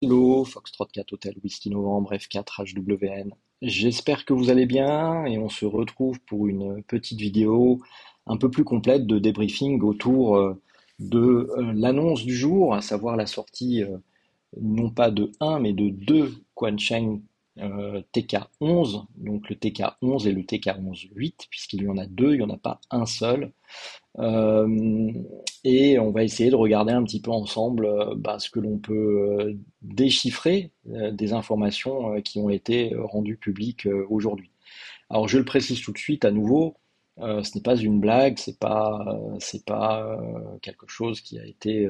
Hello, Foxtrot 4 Hotel Whisky Novembre F4 HWN. J'espère que vous allez bien et on se retrouve pour une petite vidéo un peu plus complète de débriefing autour de l'annonce du jour, à savoir la sortie non pas de un mais de deux Quansheng TK11, donc le TK11 et le TK11-8, puisqu'il y en a deux, il n'y en a pas un seul. Euh, et on va essayer de regarder un petit peu ensemble ce que l'on peut déchiffrer des informations qui ont été rendues publiques aujourd'hui. Alors je le précise tout de suite à nouveau, ce n'est pas une blague, c'est pas quelque chose qui a été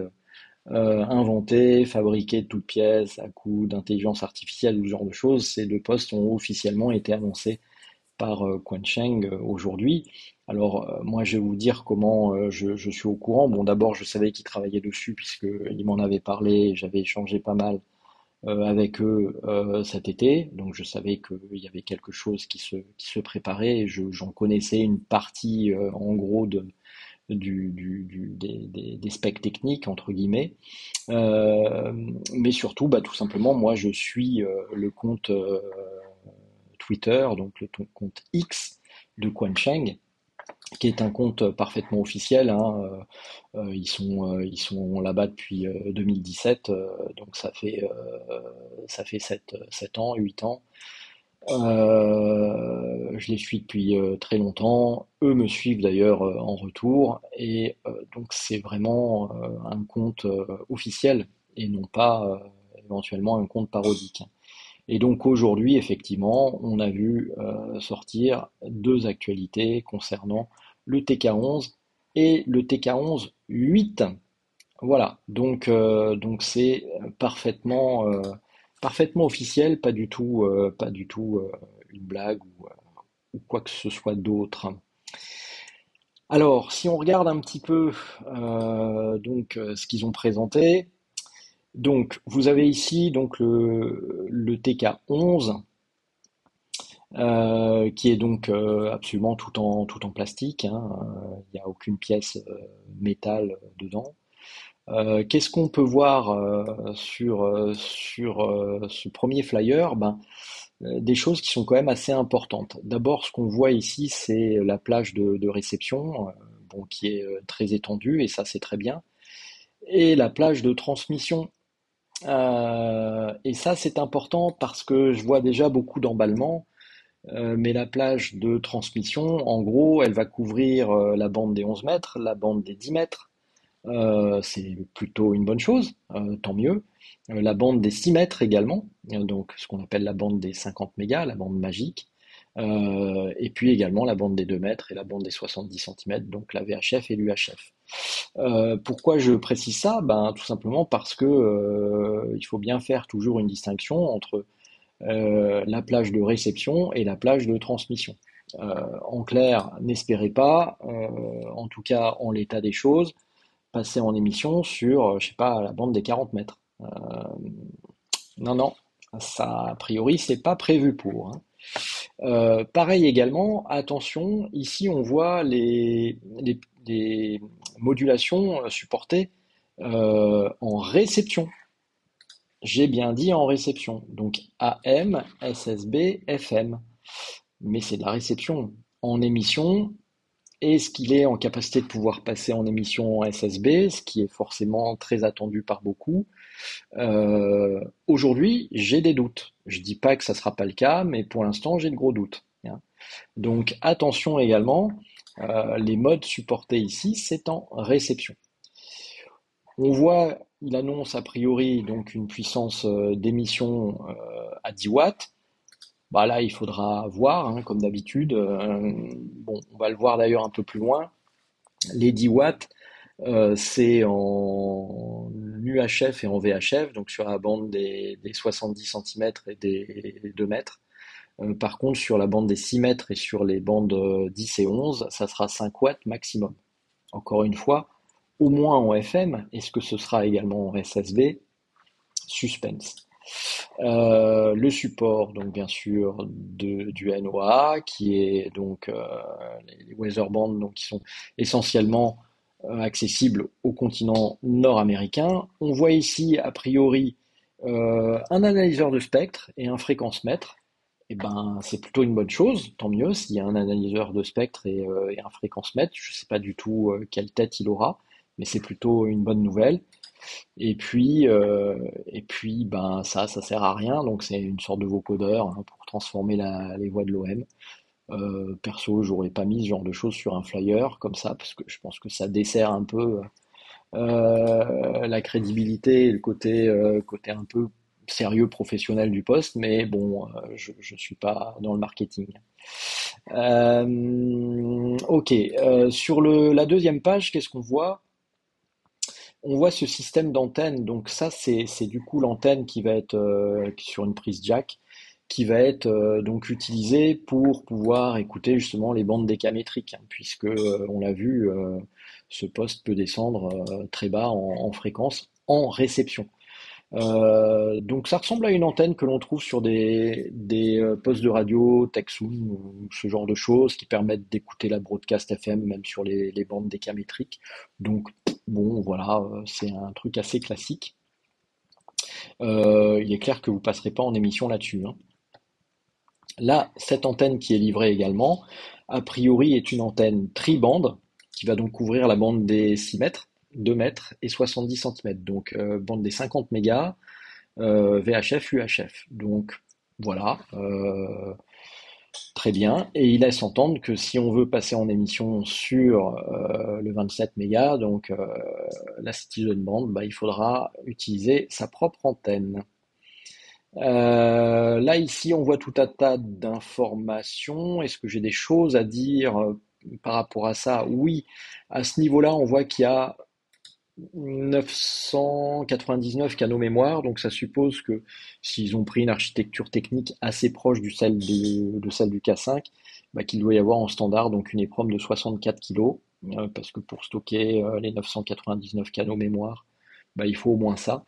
inventé, fabriqué de toutes pièces à coup d'intelligence artificielle ou ce genre de choses. Ces deux postes ont officiellement été annoncés par Quansheng aujourd'hui. Alors moi je vais vous dire comment je suis au courant. Bon d'abord je savais qu'ils travaillaient dessus puisqu'ils m'en avaient parlé, j'avais échangé pas mal avec eux cet été, donc je savais qu'il y avait quelque chose qui se préparait et j'en connaissais une partie en gros des specs techniques entre guillemets. Euh, mais surtout tout simplement moi je suis le compte Twitter, donc le compte X de Quansheng, qui est un compte parfaitement officiel, hein. Ils sont là-bas depuis 2017, donc ça fait 7 ans, 8 ans. Je les suis depuis très longtemps. Eux me suivent d'ailleurs en retour. Et donc c'est vraiment un compte officiel et non pas éventuellement un compte parodique. Et donc aujourd'hui, effectivement, on a vu sortir deux actualités concernant le TK11 et le TK11-8. Voilà, donc c'est parfaitement officiel, pas du tout une blague ou quoi que ce soit d'autre. Alors, si on regarde un petit peu ce qu'ils ont présenté, donc vous avez ici donc le TK11 qui est donc absolument tout en plastique, hein, il n'y a aucune pièce métal dedans. Qu'est-ce qu'on peut voir sur ce premier flyer? Des choses qui sont quand même assez importantes. D'abord, ce qu'on voit ici, c'est la plage de réception, bon, qui est très étendue, et ça c'est très bien. Et la plage de transmission. Et ça c'est important parce que je vois déjà beaucoup d'emballements. Mais la plage de transmission, en gros, elle va couvrir la bande des 11 mètres, la bande des 10 mètres. C'est plutôt une bonne chose, tant mieux. La bande des 6 mètres également, donc ce qu'on appelle la bande des 50 mégas, la bande magique. Et puis également la bande des 2 mètres et la bande des 70 centimètres, donc la VHF et l'UHF. Pourquoi je précise ça? Tout simplement parce que il faut bien faire toujours une distinction entre la plage de réception et la plage de transmission. En clair, n'espérez pas, en tout cas en l'état des choses, passer en émission sur, je sais pas, la bande des 40 mètres. Non, non, ça, a priori, c'est pas prévu pour, hein. Pareil également, attention, ici on voit les modulations supportées en réception. J'ai bien dit en réception, donc AM, SSB, FM. Mais c'est de la réception. En émission, est-ce qu'il est en capacité de pouvoir passer en émission en SSB, ce qui est forcément très attendu par beaucoup? Aujourd'hui, j'ai des doutes. Je dis pas que ça sera pas le cas, mais pour l'instant, j'ai de gros doutes, hein. Donc attention également, les modes supportés ici, c'est en réception. On voit, il annonce a priori donc une puissance d'émission à 10 watts. Là, il faudra voir, hein, comme d'habitude. Bon, on va le voir d'ailleurs un peu plus loin. Les 10 watts, c'est en UHF et en VHF, donc sur la bande des 70 centimètres et des 2 mètres. Par contre, sur la bande des 6 mètres et sur les bandes 10 et 11, ça sera 5 watts maximum. Encore une fois, au moins en FM. Est-ce que ce sera également en SSB? Suspense. Le support, donc bien sûr, du NOAA, qui est donc les weather bands, donc qui sont essentiellement accessibles au continent nord-américain. On voit ici, a priori, Un analyseur de spectre et un fréquence-mètre. Et ben, c'est plutôt une bonne chose, tant mieux s'il y a un analyseur de spectre et un fréquence-mètre. Je ne sais pas du tout quelle tête il aura, mais c'est plutôt une bonne nouvelle. Et puis, ben ça sert à rien, donc c'est une sorte de vocodeur hein, pour transformer les voix de l'OM. Perso, j'aurais pas mis ce genre de choses sur un flyer comme ça, parce que je pense que ça dessert un peu la crédibilité et le côté un peu sérieux professionnel du poste, mais bon, je suis pas dans le marketing. Ok, sur la deuxième page, qu'est-ce qu'on voit? On voit ce système d'antenne, donc ça c'est du coup l'antenne qui va être sur une prise jack, qui va être donc utilisée pour pouvoir écouter justement les bandes décamétriques, hein, puisque on l'a vu, ce poste peut descendre très bas en fréquence en réception. Donc ça ressemble à une antenne que l'on trouve sur des postes de radio, Texum, ou ce genre de choses qui permettent d'écouter la broadcast FM même sur les bandes décamétriques. Donc bon voilà, c'est un truc assez classique. Il est clair que vous passerez pas en émission là-dessus, hein. Là, cette antenne qui est livrée également, a priori est une antenne tri-bande qui va donc couvrir la bande des 6 mètres, 2 mètres et 70 centimètres. Donc bande des 50 mégas, VHF, UHF. Donc voilà, très bien. Et il laisse entendre que si on veut passer en émission sur le 27 mégas, donc la Citizen Band, bah, il faudra utiliser sa propre antenne. Là, ici, on voit tout un tas d'informations. Est-ce que j'ai des choses à dire par rapport à ça? Oui, à ce niveau-là, on voit qu'il y a 999 canaux mémoire, donc ça suppose que s'ils ont pris une architecture technique assez proche de celle du K5, bah, qu'il doit y avoir en standard donc une EEPROM de 64 kilos, parce que pour stocker les 999 canaux mémoire, bah, il faut au moins ça.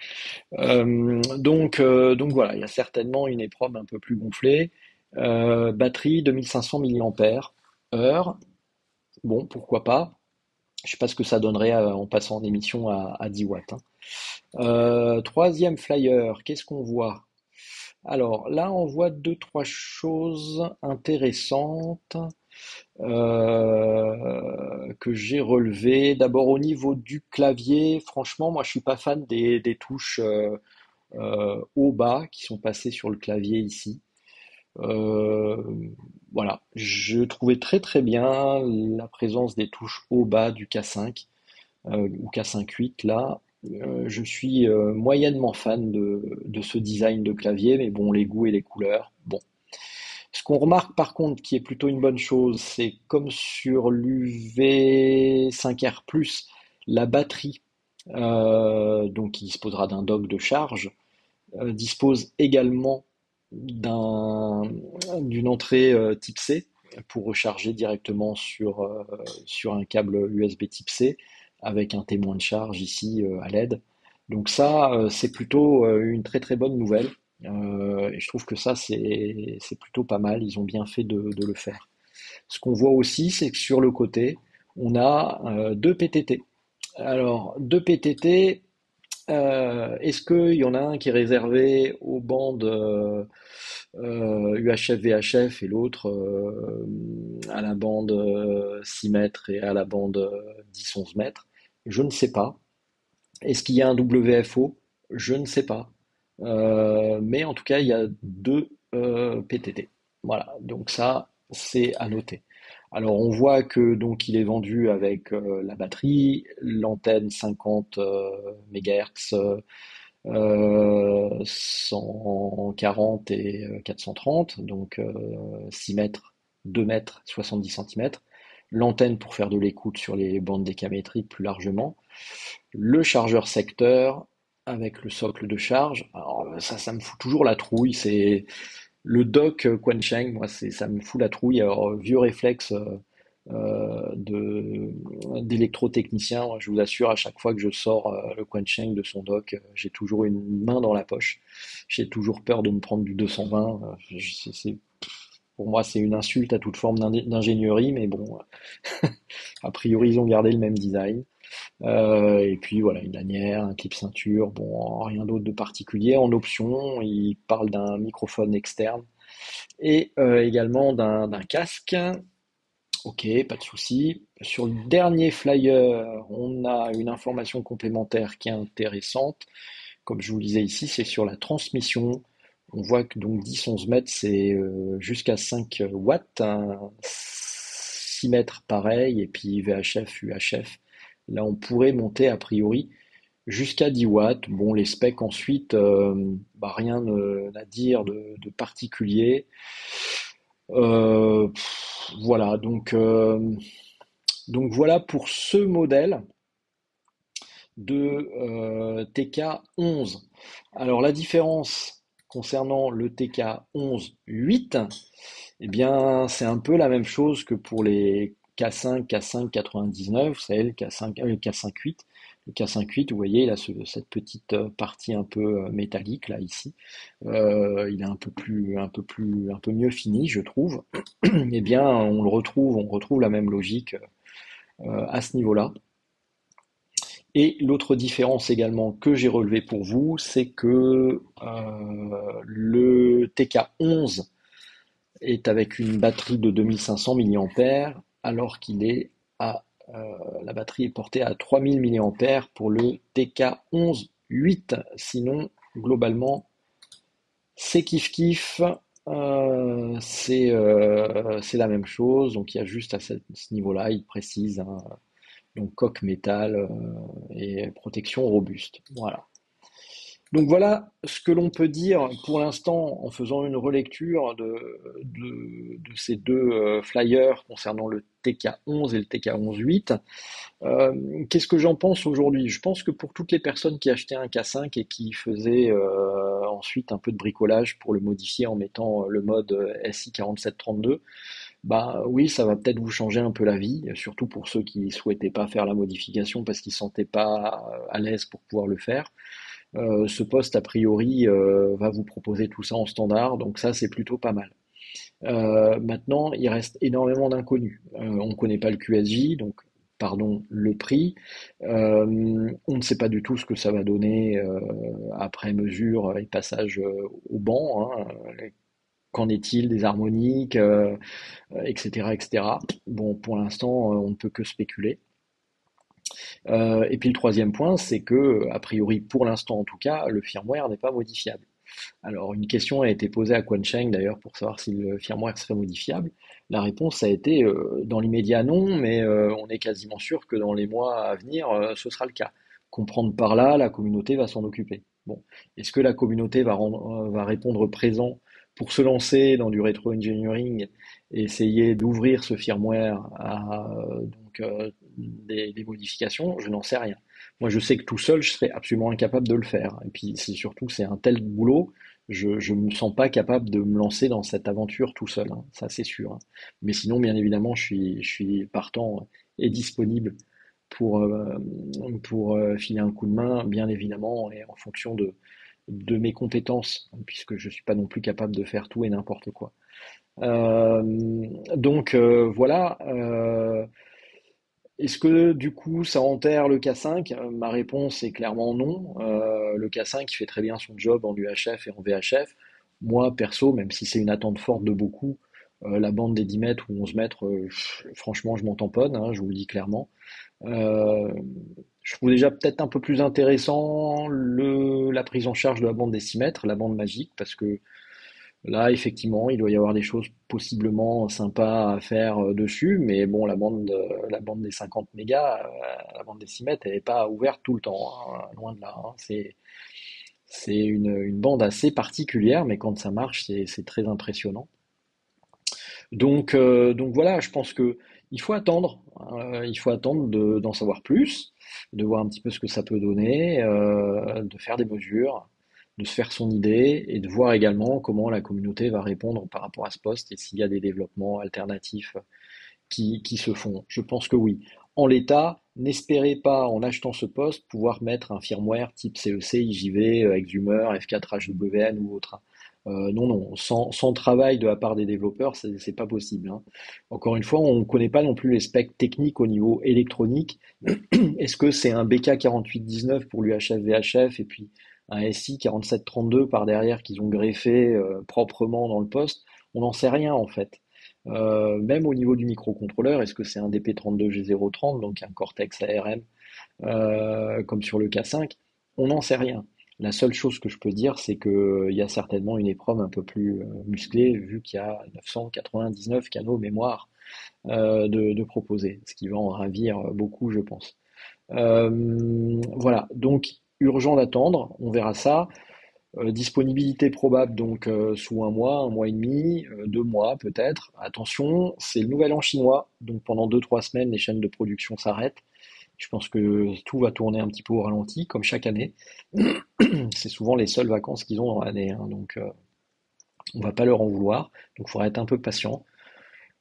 Donc voilà, il y a certainement une EEPROM un peu plus gonflée. Batterie 2500 mAh, bon, pourquoi pas. Je sais pas ce que ça donnerait en passant en émission à 10 watts, hein. Troisième flyer, qu'est-ce qu'on voit? Alors là, on voit deux, trois choses intéressantes que j'ai relevées. D'abord au niveau du clavier, franchement, moi je suis pas fan des touches haut-bas qui sont passées sur le clavier ici. Euh, voilà, je trouvais très très bien la présence des touches haut-bas du K5 ou K5-8 là. Je suis moyennement fan de ce design de clavier, mais bon, les goûts et les couleurs, bon. Ce qu'on remarque par contre, qui est plutôt une bonne chose, c'est comme sur l'UV5R+, la batterie, donc qui disposera d'un dock de charge, dispose également d'un, d'une entrée type C pour recharger directement sur un câble USB type C avec un témoin de charge ici à LED. Donc ça, c'est plutôt une très très bonne nouvelle. Et je trouve que ça, c'est plutôt pas mal. Ils ont bien fait de le faire. Ce qu'on voit aussi, c'est que sur le côté, on a deux PTT. Alors, deux PTT, est-ce qu'il y en a un qui est réservé aux bandes UHF, VHF et l'autre à la bande 6 mètres et à la bande 10-11 mètres? Je ne sais pas. Est-ce qu'il y a un WFO? Je ne sais pas. Mais en tout cas, il y a deux PTT. Voilà, donc ça, c'est à noter. Alors on voit que donc il est vendu avec la batterie, l'antenne 50 MHz, 140 et 430, donc 6 mètres, 2 mètres, 70 centimètres. L'antenne pour faire de l'écoute sur les bandes décamétriques plus largement. Le chargeur secteur avec le socle de charge. Alors ça me fout toujours la trouille. C'est le dock Quansheng, moi ça me fout la trouille. Alors vieux réflexe d'électrotechnicien, je vous assure, à chaque fois que je sors le Quansheng de son dock, j'ai toujours une main dans la poche. J'ai toujours peur de me prendre du 220. Pour moi, c'est une insulte à toute forme d'ingénierie, mais bon, a priori, ils ont gardé le même design. Et puis voilà, une lanière, un clip ceinture, bon, rien d'autre de particulier. En option, il parle d'un microphone externe et également d'un casque. Ok, pas de souci. Sur le dernier flyer, on a une information complémentaire qui est intéressante. Comme je vous le disais ici, c'est sur la transmission. On voit que donc 10-11 mètres, c'est jusqu'à 5 watts, hein, 6 mètres pareil, et puis VHF, UHF. Là, on pourrait monter a priori jusqu'à 10 watts. Bon, les specs ensuite, rien à dire de particulier. Voilà, donc voilà pour ce modèle de TK11. Alors la différence concernant le TK11-8, eh bien c'est un peu la même chose que pour les K5, K5 99, vous savez le K5, le K5-8. Le K5-8, vous voyez, il a cette petite partie un peu métallique là ici. Il est un peu mieux fini, je trouve. Eh bien, on retrouve la même logique à ce niveau-là. Et l'autre différence également que j'ai relevée pour vous, c'est que le TK11 est avec une batterie de 2500 mAh, alors qu'il est à la batterie est portée à 3000 mAh pour le TK11-8. Sinon, globalement, c'est kiff kiff. C'est la même chose. Donc il y a juste à ce niveau-là, il précise, hein, donc coque métal et protection robuste. Voilà. Donc voilà ce que l'on peut dire pour l'instant en faisant une relecture de ces deux flyers concernant le TK11 et le TK11-8. Qu'est-ce que j'en pense aujourd'hui? Je pense que pour toutes les personnes qui achetaient un K5 et qui faisaient ensuite un peu de bricolage pour le modifier en mettant le mode SI4732, bah oui, ça va peut-être vous changer un peu la vie, surtout pour ceux qui souhaitaient pas faire la modification parce qu'ils ne se sentaient pas à l'aise pour pouvoir le faire. Ce poste, a priori, va vous proposer tout ça en standard, donc ça, c'est plutôt pas mal. Maintenant, il reste énormément d'inconnus. On ne connaît pas le QSJ, donc pardon, le prix. On ne sait pas du tout ce que ça va donner après mesure et passage au banc, hein. Qu'en est-il des harmoniques, etc., etc. Bon, pour l'instant, on ne peut que spéculer. Et puis le troisième point, c'est que, a priori, pour l'instant en tout cas, le firmware n'est pas modifiable. Alors, une question a été posée à Quansheng d'ailleurs pour savoir si le firmware serait modifiable. La réponse a été dans l'immédiat non, mais on est quasiment sûr que dans les mois à venir, ce sera le cas. Comprendre par là, la communauté va s'en occuper. Bon, est-ce que la communauté va répondre présent pour se lancer dans du rétro-engineering et essayer d'ouvrir ce firmware à des modifications? Je n'en sais rien. Moi, je sais que tout seul, je serais absolument incapable de le faire. Et puis, c'est surtout, c'est un tel boulot, je me sens pas capable de me lancer dans cette aventure tout seul, hein, ça c'est sûr, hein. Mais sinon, bien évidemment, je suis partant et disponible pour, euh, pour filer un coup de main, bien évidemment, et en fonction de mes compétences, puisque je suis pas non plus capable de faire tout et n'importe quoi. Euh, voilà. Est-ce que du coup ça enterre le K5? Ma réponse est clairement non. Le K5 il fait très bien son job en UHF et en VHF. Moi perso, même si c'est une attente forte de beaucoup, la bande des 10 mètres ou 11 mètres, franchement je m'en tamponne, hein, je vous le dis clairement. Euh, je trouve déjà peut-être un peu plus intéressant la prise en charge de la bande des 6 mètres, la bande magique, parce que là, effectivement, il doit y avoir des choses possiblement sympas à faire dessus, mais bon, la bande des 50 mégas, la bande des 6 mètres, elle n'est pas ouverte tout le temps, hein, loin de là, hein. C'est une bande assez particulière, mais quand ça marche, c'est très impressionnant. Donc voilà, je pense que il faut attendre d'en savoir plus, de voir un petit peu ce que ça peut donner, de faire des mesures, de se faire son idée et de voir également comment la communauté va répondre par rapport à ce poste et s'il y a des développements alternatifs qui se font. Je pense que oui. en l'état, n'espérez pas, en achetant ce poste, pouvoir mettre un firmware type CEC, IJV, Exumer, F4HWN ou autre, hein. Non, non, sans travail de la part des développeurs, c'est pas possible, hein. Encore une fois, on ne connaît pas non plus les specs techniques au niveau électronique. Est-ce que c'est un BK 4819 pour l'UHF VHF et puis un SI 4732 par derrière qu'ils ont greffé proprement dans le poste? On n'en sait rien en fait. Même au niveau du microcontrôleur, est-ce que c'est un DP32G030, donc un Cortex ARM, comme sur le K5? On n'en sait rien. La seule chose que je peux dire, c'est qu'il y a certainement une épreuve un peu plus musclée, vu qu'il y a 999 canaux mémoire de proposer, ce qui va en ravir beaucoup, je pense. Voilà, donc urgent d'attendre, on verra ça. Disponibilité probable donc sous un mois et demi, 2 mois peut-être. Attention, c'est le nouvel an chinois, donc pendant 2, 3 semaines, les chaînes de production s'arrêtent. Je pense que tout va tourner un petit peu au ralenti, comme chaque année. C'est souvent les seules vacances qu'ils ont dans l'année, hein, donc on va pas leur en vouloir. Donc il faudra être un peu patient.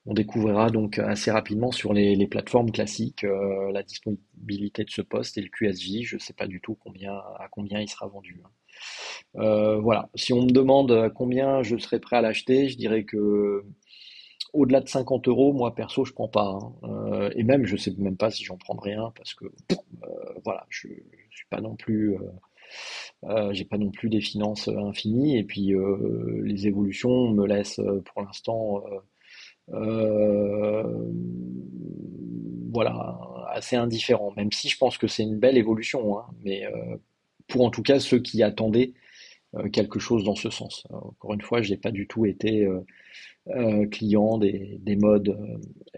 On découvrira donc assez rapidement sur les plateformes classiques la disponibilité de ce poste et le QSJ. Je ne sais pas du tout à combien il sera vendu, hein. Voilà. Si on me demande à combien je serais prêt à l'acheter, je dirais que au-delà de 50 euros, moi perso, je prends pas, hein. Et même, je sais même pas si j'en prendrai un parce que voilà, je suis pas non plus, j'ai pas non plus des finances infinies. Et puis les évolutions me laissent pour l'instant, euh, voilà, assez indifférent. Même si je pense que c'est une belle évolution, hein, mais pour en tout cas ceux qui attendaient quelque chose dans ce sens. Encore une fois, j'ai pas du tout été client des modes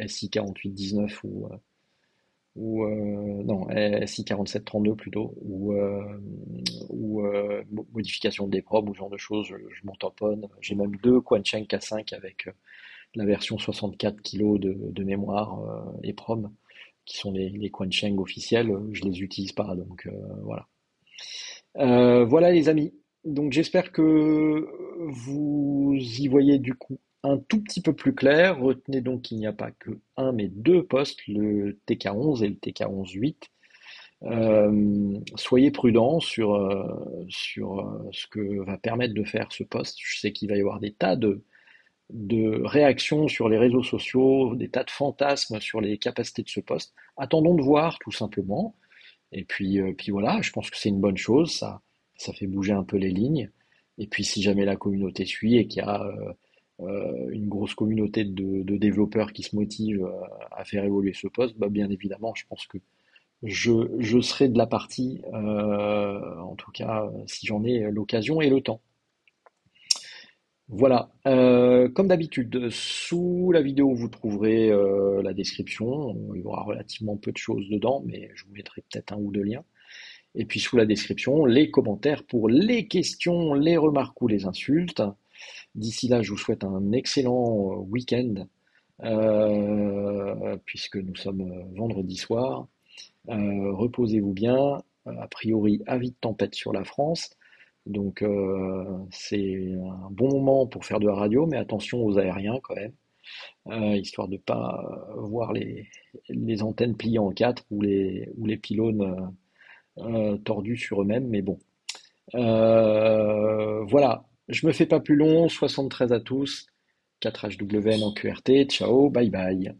SI 4819 ou non SI 4732 plutôt ou modification des probes ou ce genre de choses. Je m'en tamponne. J'ai même deux Quansheng K5 avec la version 64 kilos de mémoire EPROM qui sont les Quansheng officiels. Je les utilise pas donc voilà. Voilà les amis. Donc j'espère que vous y voyez du coup un tout petit peu plus clair. Retenez donc qu'il n'y a pas que un mais deux postes, le TK11 et le TK11-8. Soyez prudents sur ce que va permettre de faire ce poste. Je sais qu'il va y avoir des tas de réactions sur les réseaux sociaux, des tas de fantasmes sur les capacités de ce poste. Attendons de voir tout simplement. Et puis voilà, je pense que c'est une bonne chose, ça fait bouger un peu les lignes. Et puis si jamais la communauté suit et qu'il y a une grosse communauté de développeurs qui se motivent à faire évoluer ce poste, bah bien évidemment, je pense que je serai de la partie, en tout cas si j'en ai l'occasion et le temps. Voilà, comme d'habitude, sous la vidéo vous trouverez la description. Il y aura relativement peu de choses dedans, mais je vous mettrai peut-être un ou deux liens. Et puis sous la description, les commentaires pour les questions, les remarques ou les insultes. D'ici là, je vous souhaite un excellent week-end, puisque nous sommes vendredi soir. Reposez-vous bien. A priori, avis de tempête sur la France. Donc c'est un bon moment pour faire de la radio, mais attention aux aériens quand même, histoire de pas voir les antennes pliées en quatre ou les pylônes tordus sur eux-mêmes, mais bon. Voilà, je me fais pas plus long, 73 à tous, 4HWN en QRT, ciao, bye bye.